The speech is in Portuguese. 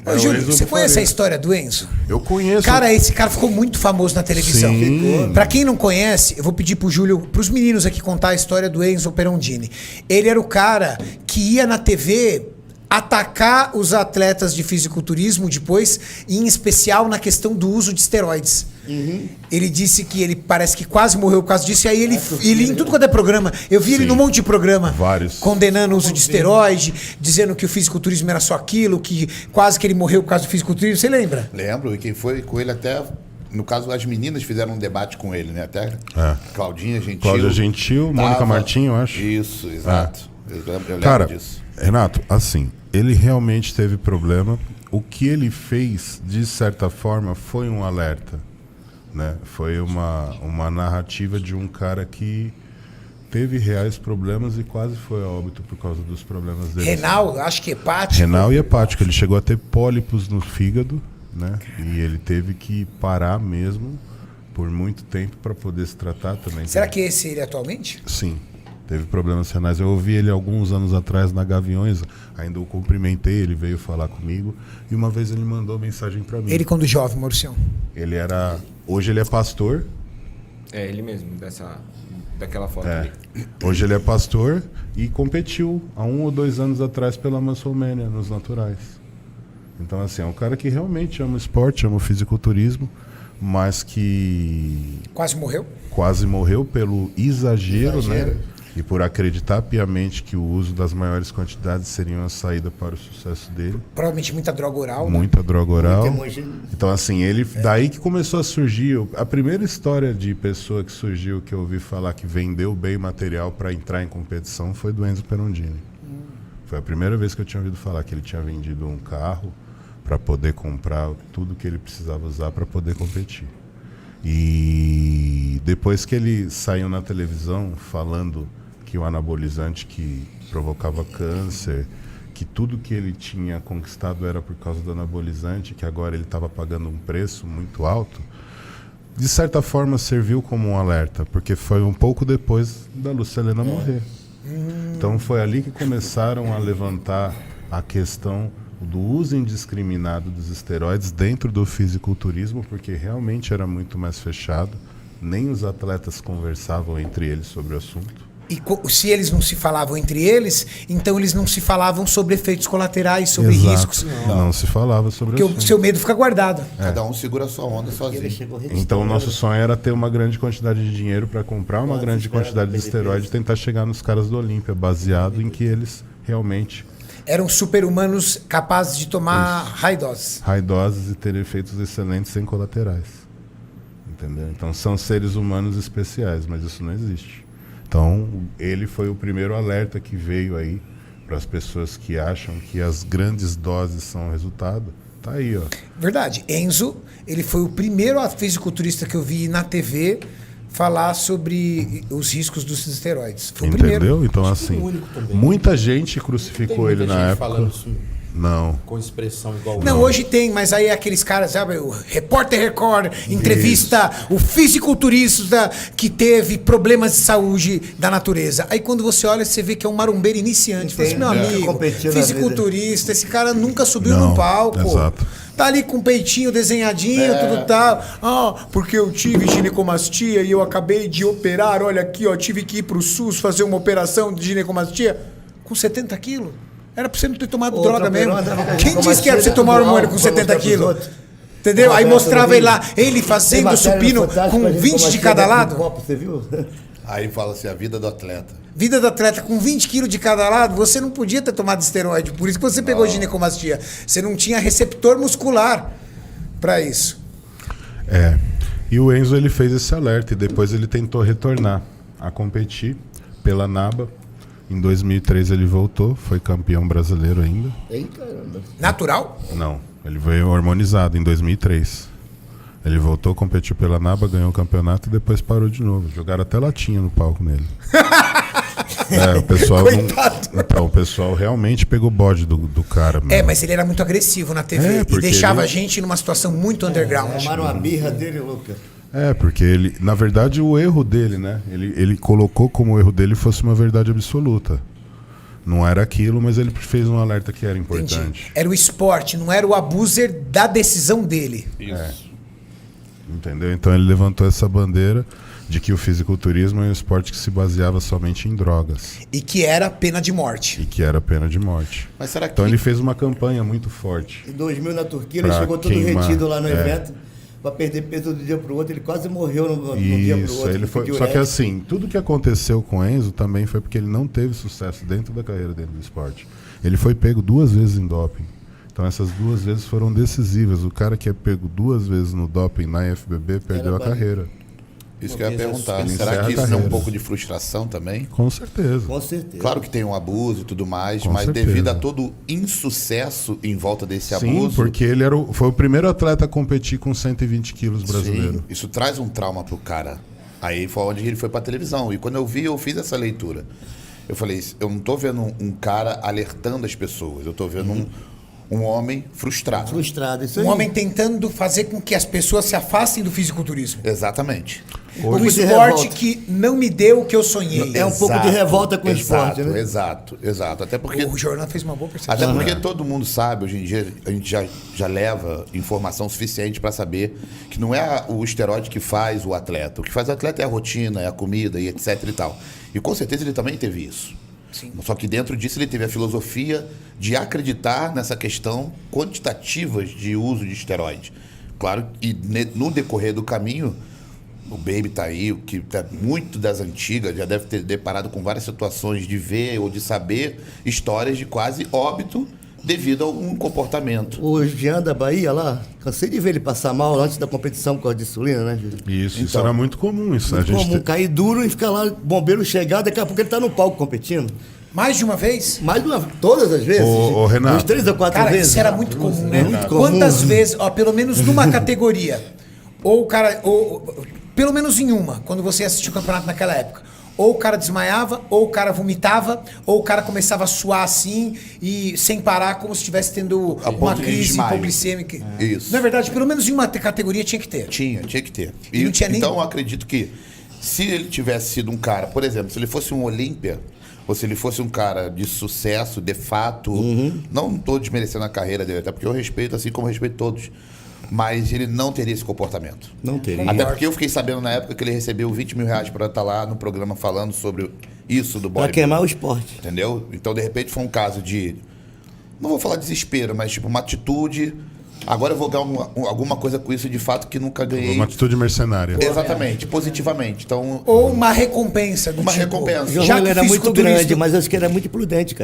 Ô, Júlio, você conhece a história do Enzo? Eu conheço. Cara, esse cara ficou muito famoso na televisão. Sim. Pra quem não conhece, eu vou pedir pro Júlio, pros meninos aqui contar a história do Enzo Perondini. Ele era o cara que ia na TV atacar os atletas de fisiculturismo depois, em especial na questão do uso de esteroides. Ele disse que ele parece que quase morreu por causa disso, e aí ele em tudo quanto é programa, eu vi ele num monte de programa, vários, condenando o uso de esteroide, dizendo que o fisiculturismo era só aquilo, que quase que ele morreu por causa do fisiculturismo. Você lembra? Lembro, e quem foi com ele até... No caso, as meninas fizeram um debate com ele, né? Até Claudinha Gentil. Cláudia Gentil, Mônica Martins, eu acho. Isso, exato. Eu lembro Cara, disso. Renato, assim, ele realmente teve problema. O que ele fez, de certa forma, foi um alerta, né? Foi uma narrativa de um cara que teve reais problemas e quase foi a óbito por causa dos problemas dele. Renal, acho que hepático. Renal e hepático. Ele chegou a ter pólipos no fígado, né? E ele teve que parar mesmo por muito tempo para poder se tratar também. Será que esse é ele atualmente? Sim. Teve problemas renais. Eu ouvi ele alguns anos atrás na Gaviões, ainda o cumprimentei, ele veio falar comigo e uma vez ele mandou mensagem para mim. Ele quando jovem, Mauricião. Hoje ele é pastor. É ele mesmo, daquela foto ali. Hoje ele é pastor e competiu há 1 ou 2 anos atrás pela Musclemania, nos naturais. Então assim, é um cara que realmente ama o esporte, ama o fisiculturismo, mas que... Quase morreu pelo exagero, né? E por acreditar piamente que o uso das maiores quantidades seriam a saída para o sucesso dele. Provavelmente muita droga oral. Muita droga oral. Então, assim, daí que começou a surgir. A primeira história de pessoa que surgiu, que eu ouvi falar que vendeu bem material para entrar em competição, foi do Enzo Perondini. Foi a primeira vez que eu tinha ouvido falar que ele tinha vendido um carro para poder comprar tudo que ele precisava usar para poder competir. E depois que ele saiu na televisão falando que o anabolizante que provocava câncer, que tudo que ele tinha conquistado era por causa do anabolizante, que agora ele estava pagando um preço muito alto, de certa forma serviu como um alerta, porque foi um pouco depois da Lucilena morrer. Então foi ali que começaram a levantar a questão do uso indiscriminado dos esteroides dentro do fisiculturismo, porque realmente era muito mais fechado, nem os atletas conversavam entre eles sobre o assunto. E se eles não se falavam entre eles, então eles não se falavam sobre efeitos colaterais, sobre riscos. Não se falava sobre porque o seu medo fica guardado. Cada um segura a sua onda sozinho. Então o nosso sonho era ter uma grande quantidade de dinheiro para comprar uma grande quantidade de esteroide e tentar chegar nos caras do Olímpia, baseado em que eles realmente... Eram super-humanos capazes de tomar high doses. High doses e ter efeitos excelentes sem colaterais. Entendeu? Então são seres humanos especiais, mas isso não existe. Então ele foi o primeiro alerta que veio aí para as pessoas que acham que as grandes doses são o resultado. Tá aí, ó. Verdade. Enzo, ele foi o primeiro fisiculturista que eu vi na TV falar sobre os riscos dos esteroides. Foi o primeiro. Entendeu? Então, assim, muita gente crucificou ele na época. Falando isso não. com expressão igual. Não, hoje tem, mas aí aqueles caras, sabe, o Repórter Record entrevista o fisiculturista que teve problemas de saúde da natureza. Aí quando você olha, você vê que é um marombeiro iniciante. Fala assim, meu amigo, fisiculturista, esse cara nunca subiu no palco. Exato. Tá ali com o peitinho desenhadinho, tudo tal. Porque eu tive ginecomastia e eu acabei de operar. Olha aqui, ó, tive que ir pro SUS fazer uma operação de ginecomastia com 70 quilos. Era pra você não ter tomado droga mesmo. Quem disse que era pra você tomar hormônio com 70 quilos? Entendeu? Aí mostrava ele lá, ele fazendo supino com 20 de cada lado. Você viu? Aí fala assim, a vida do atleta. Vida do atleta com 20 quilos de cada lado, você não podia ter tomado esteroide. Por isso que você pegou ginecomastia. Você não tinha receptor muscular para isso. E o Enzo, ele fez esse alerta e depois ele tentou retornar a competir pela NABA. Em 2003 ele voltou, foi campeão brasileiro ainda. Natural? Não, ele veio hormonizado em 2003. Ele voltou, competiu pela NABA, ganhou o campeonato e depois parou de novo. Jogaram até latinha no palco nele. O pessoal então, o pessoal realmente pegou bode do cara. Mesmo. Mas ele era muito agressivo na TV e deixava a gente numa situação muito underground. Chamaram a birra dele, Lucas. Porque ele, na verdade, o erro dele, né? Ele colocou como o erro dele fosse uma verdade absoluta. não era aquilo, mas ele fez um alerta que era Entendi. importante. Era o esporte, não era o abuser da decisão dele. Isso. Entendeu? Então ele levantou essa bandeira de que o fisiculturismo é um esporte que se baseava somente em drogas E que era pena de morte. e que era pena de morte. Mas será que... Então ele fez uma campanha muito forte. Em 2000 na Turquia, Pra ele chegou todo queimar, retido lá no é. evento para perder peso do dia pro outro. Ele quase morreu no dia pro Isso, outro. ele foi. Só que diurético. assim, tudo que aconteceu com Enzo também foi porque ele não teve sucesso dentro da carreira dele do esporte. Ele foi pego 2 vezes em doping. Então essas 2 vezes foram decisivas. O cara que é pego 2 vezes no doping na IFBB perdeu a carreira. Isso que eu ia perguntar. Ele Será encerra que a isso é um carreira. pouco de frustração também? Com certeza. Com certeza. Claro que tem um abuso e tudo mais, Com mas certeza. devido a todo o insucesso em volta desse Sim, abuso... porque ele foi o primeiro atleta a competir com 120 quilos brasileiro. Sim, isso traz um trauma pro cara. Aí foi onde ele foi pra televisão. E quando eu vi, eu fiz essa leitura. Eu falei, eu não tô vendo um cara alertando as pessoas. Eu tô vendo um homem frustrado. Frustrado, isso aí. Um homem tentando fazer com que as pessoas se afastem do fisiculturismo. Exatamente. Um pouco de esporte revolta. que não me deu o que eu sonhei. É um pouco de revolta com o esporte, né? Exato. Até porque... O Jornal fez uma boa percepção. Até porque todo mundo sabe, hoje em dia, a gente já leva informação suficiente para saber que não é o esteroide que faz o atleta. O que faz o atleta é a rotina, é a comida e etc e tal. E com certeza ele também teve isso. Sim. Só que dentro disso ele teve a filosofia de acreditar nessa questão quantitativas de uso de esteroide. Claro, e no decorrer do caminho, o Baby tá aí, que é muito das antigas, já deve ter deparado com várias situações de ver ou de saber histórias de quase óbito devido a um comportamento. O Jean da Bahia lá, cansei de ver ele passar mal antes da competição com a de insulina, né, Júlio? Isso Então, era muito comum. Isso. A gente Como cair duro e ficar lá, bombeiro chegar, daqui a pouco ele tá no palco competindo. Mais de uma vez? Mais de uma, todas as vezes. Ô, Renato. Uns 3 ou 4 Cara, vezes. isso era muito comum, né? Muito comum. Quantas vezes, ó, pelo menos numa categoria, ou o cara, ou pelo menos em uma, quando você assistiu o campeonato naquela época, ou o cara desmaiava, ou o cara vomitava, ou o cara começava a suar assim e sem parar, como se estivesse tendo A uma ponto de crise desmaio. hipoglicêmica. Isso. Na verdade, pelo menos em uma categoria tinha que ter. Tinha que ter. E não tinha nem- Então eu acredito que se ele tivesse sido um cara, por exemplo, se ele fosse um Olímpia, ou se ele fosse um cara de sucesso, de fato, não estou desmerecendo a carreira dele, até porque eu respeito, assim como eu respeito todos, mas ele não teria esse comportamento. Não teria. Até porque eu fiquei sabendo na época que ele recebeu 20 mil reais para estar lá no programa falando sobre isso do Pra bodybuilding. queimar o esporte. Entendeu? Então, de repente, foi um caso de... Não vou falar desespero, mas tipo uma atitude... Agora eu vou ganhar alguma coisa com isso de fato que nunca ganhei. Uma atitude mercenária. Exatamente, positivamente. Então, Ou uma recompensa do Uma tipo, recompensa. O já João que ele era o muito fisiculturista- grande, mas acho que era muito prudente, cara.